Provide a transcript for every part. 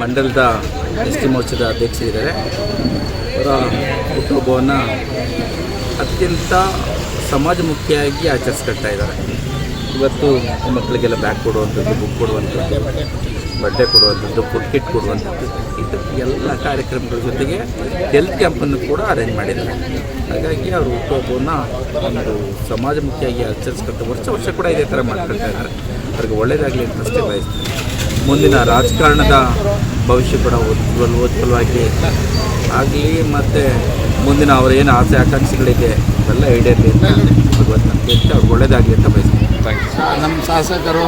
ಮಂಡಲದ S T ಮೋರ್ಚಾದ ಅಧ್ಯಕ್ಷರಿದ್ದಾರೆ. ಅವರ ಹುಟ್ಟುಹಬ್ಬವನ್ನು ಅತ್ಯಂತ ಸಮಾಜಮುಖಿಯಾಗಿ ಆಚರಿಸ್ಕೊಳ್ತಾ ಇದ್ದಾರೆ. ಇವತ್ತು ಮಕ್ಕಳಿಗೆಲ್ಲ ಬ್ಯಾಗ್ ಕೊಡುವಂಥದ್ದು, ಬುಕ್ ಕೊಡುವಂಥದ್ದು, ಬಟ್ಟೆ ಕೊಡುವಂಥದ್ದು, ಫುಡ್ ಕಿಟ್ ಕೊಡುವಂಥದ್ದು, ಇದು ಎಲ್ಲ ಕಾರ್ಯಕ್ರಮಗಳ ಜೊತೆಗೆ ಹೆಲ್ತ್ ಕ್ಯಾಂಪನ್ನು ಕೂಡ ಅರೇಂಜ್ ಮಾಡಿದ್ದಾರೆ. ಹಾಗಾಗಿ ಅವರು ಹುಟ್ಟುಹಬ್ಬವನ್ನು ಒಂದು ಸಮಾಜಮುಖಿಯಾಗಿ ಆಚರಿಸ್ಕೊಳ್ತಾ ವರ್ಷ ಕೂಡ ಇದೇ ಥರ ಮಾಡ್ಕೊಳ್ತಾ ಇದ್ದಾರೆ. ಅವ್ರಿಗೆ ಒಳ್ಳೆಯದಾಗಲಿ ಅಂತ ಅಷ್ಟೇ ಬಯಸ್ತಾರೆ. ಮುಂದಿನ ರಾಜಕಾರಣದ ಭವಿಷ್ಯ ಕೂಡ ಉಜ್ವಲವಾಗಿ ಆಗಲಿ, ಮತ್ತು ಮುಂದಿನ ಅವರ ಏನು ಆಸೆ ಆಕಾಂಕ್ಷೆಗಳಿದೆ ಅವೆಲ್ಲ ಈಡೇರಲಿ ಅಂತ ಭಗವಂತನ ಕೇಳ್ತಾ ಅವ್ರಿಗೆ ಒಳ್ಳೆಯದಾಗಲಿ ಅಂತ ಬಯಸ್ತೀನಿ. ನಮ್ಮ ಶಾಸಕರು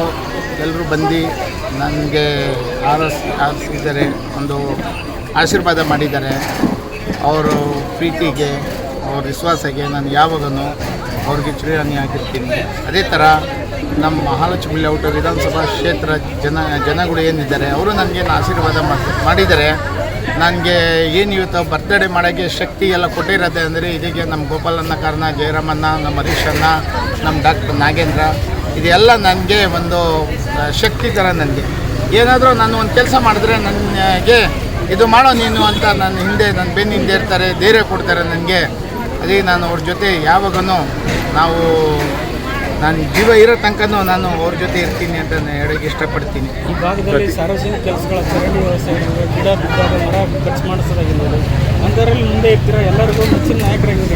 ಎಲ್ಲರೂ ಬಂದು ನನಗೆ ಆರಿಸಿದ್ದಾರೆ, ಒಂದು ಆಶೀರ್ವಾದ ಮಾಡಿದ್ದಾರೆ. ಅವರು ಪ್ರೀತಿಗೆ, ಅವ್ರ ವಿಶ್ವಾಸಕ್ಕೆ ನಾನು ಯಾವಾಗಲೂ ಅವ್ರಿಗೆ ಚಿರಋಣಿಯಾಗಿರ್ತೀನಿ. ಅದೇ ಥರ ನಮ್ಮ ಮಹಾಲಕ್ಷ್ಮಿ ಲೇಔಟ್ ವಿಧಾನಸಭಾ ಕ್ಷೇತ್ರ ಜನಗಳು ಏನಿದ್ದಾರೆ ಅವರು ನನಗೇನು ಆಶೀರ್ವಾದ ಮಾಡಿದ್ದಾರೆ. ನನಗೆ ಏನು ಇವತ್ತು ಬರ್ತ್ಡೇ ಮಾಡೋಕ್ಕೆ ಶಕ್ತಿ ಎಲ್ಲ ಕೊಟ್ಟಿರತ್ತೆ ಅಂದರೆ ಇದಕ್ಕೆ ನಮ್ಮ ಗೋಪಾಲಣ್ಣ ಕಾರಣ, ಜಯರಾಮಣ್ಣ, ನಮ್ಮ ಹರೀಶಣ್ಣ, ನಮ್ಮ ಡಾಕ್ಟರ್ ನಾಗೇಂದ್ರ, ಇದೆಲ್ಲ ನನಗೆ ಒಂದು ಶಕ್ತಿ ಥರ. ನನಗೆ ಏನಾದರೂ ನಾನು ಒಂದು ಕೆಲಸ ಮಾಡಿದ್ರೆ ನನಗೆ ಇದು ಮಾಡೋ ನೀನು ಅಂತ ನನ್ನ ಬೆನ್ನ ಹಿಂದೆ ಇರ್ತಾರೆ, ಧೈರ್ಯ ಕೊಡ್ತಾರೆ ನನಗೆ. ಅದೇ ನಾನು ಅವ್ರ ಜೊತೆ ಯಾವಾಗೂ ನಾನು ಜೀವ ಇರೋ ತನಕನೂ ನಾನು ಅವ್ರ ಜೊತೆ ಇರ್ತೀನಿ ಅಂತ ಹೇಳೋಕ್ಕೆ ಇಷ್ಟಪಡ್ತೀನಿ. ಈ ಭಾಗದಲ್ಲಿ ಸಾರ್ವಜನಿಕ ಕೆಲಸಗಳ ಚರಂಡಿ ವ್ಯವಸ್ಥೆ, ಗಿಡ ಬಿದ್ದಾಗ ಮರ ಖರ್ಚು ಮಾಡಿಸೋದಾಗಿರ್ಬೋದು, ಅಂಥದ್ರಲ್ಲಿ ಮುಂದೆ ಇರ್ತೀರ ಎಲ್ಲರಿಗೂ ಹೆಚ್ಚಿನ ನಾಯಕರಾಗಿ.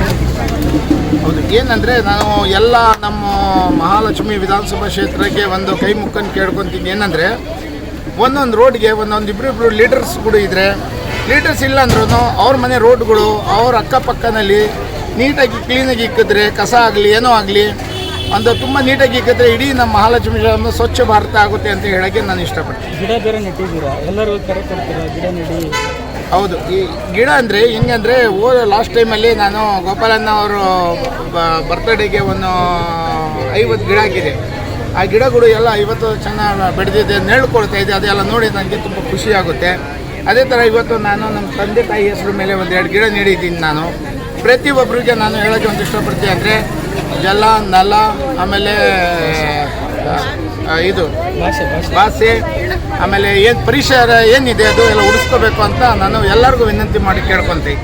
ಹೌದು, ಏನಂದರೆ ನಾನು ಎಲ್ಲ ನಮ್ಮ ಮಹಾಲಕ್ಷ್ಮಿ ವಿಧಾನಸಭಾ ಕ್ಷೇತ್ರಕ್ಕೆ ಒಂದು ಕೈ ಮುಕ್ಕನ್ನು ಕೇಳ್ಕೊತೀನಿ. ಏನಂದರೆ ಒಂದೊಂದು ರೋಡ್ಗೆ ಇಬ್ಬರಿಬ್ಬರು ಲೀಡರ್ಸ್ಗಳು ಇದ್ದರೆ, ಲೀಡರ್ಸ್ ಇಲ್ಲ ಅಂದ್ರೂ ಅವ್ರ ಮನೆ ರೋಡ್ಗಳು ಅವ್ರ ಅಕ್ಕಪಕ್ಕದಲ್ಲಿ ನೀಟಾಗಿ ಕ್ಲೀನಾಗಿ ಇಕ್ಕಿದ್ರೆ, ಕಸ ಆಗಲಿ ಏನೋ ಆಗಲಿ ಒಂದು ತುಂಬ ನೀಟಾಗಿ ಇಕ್ಕಿದ್ರೆ ಇಡೀ ನಮ್ಮ ಮಹಾಲಕ್ಷ್ಮಿ ಸ್ವಚ್ಛ ಭಾರತ ಆಗುತ್ತೆ ಅಂತ ಹೇಳೋಕ್ಕೆ ನಾನು ಇಷ್ಟಪಡ್ತೀನಿ. ಗಿಡ ಬೇರೆ ನೆಟ್ಟಿದ್ದೀರಾ, ಎಲ್ಲರಿಗೂ ಕರೆ ಕೊಡ್ತೀರಾ ಗಿಡ ನೆಡಿ? ಹೌದು, ಈ ಗಿಡ ಅಂದರೆ ಹೆಂಗಂದರೆ ಲಾಸ್ಟ್ ಟೈಮಲ್ಲಿ ನಾನು ಗೋಪಾಲಣ್ಣ ಅವರು ಬರ್ತ್ಡೇಗೆ ಒಂದು 50 ಗಿಡ ಹಾಕಿದೆ. ಆ ಗಿಡಗಳು ಎಲ್ಲ 50 ಚೆನ್ನಾಗಿ ಬೆಳೆದಿದೆ, ನೆರಳು ಇದೆ. ಅದೆಲ್ಲ ನೋಡಿ ನನಗೆ ತುಂಬ ಖುಷಿಯಾಗುತ್ತೆ. ಅದೇ ಥರ ಇವತ್ತು ನಾನು ನಮ್ಮ ತಂದೆ ತಾಯಿ ಹೆಸರು ಮೇಲೆ 1-2 ಗಿಡ ನೀಡಿದ್ದೀನಿ. ನಾನು ಪ್ರತಿಯೊಬ್ಬರಿಗೆ ನಾನು ಹೇಳೋಕ್ಕೆ ಒಂದು ಇಷ್ಟಪಡ್ತೀನಿ ಅಂದರೆ ಜಲ, ನಲ, ಆಮೇಲೆ ಇದು ಭಾಷೆ, ಆಮೇಲೆ ಏನು ಪರಿಸರ ಏನಿದೆ ಅದು ಎಲ್ಲ ಉಳಿಸ್ಕೋಬೇಕು ಅಂತ ನಾನು ಎಲ್ಲರಿಗೂ ವಿನಂತಿ ಮಾಡಿ ಕೇಳ್ಕೊತೀನಿ.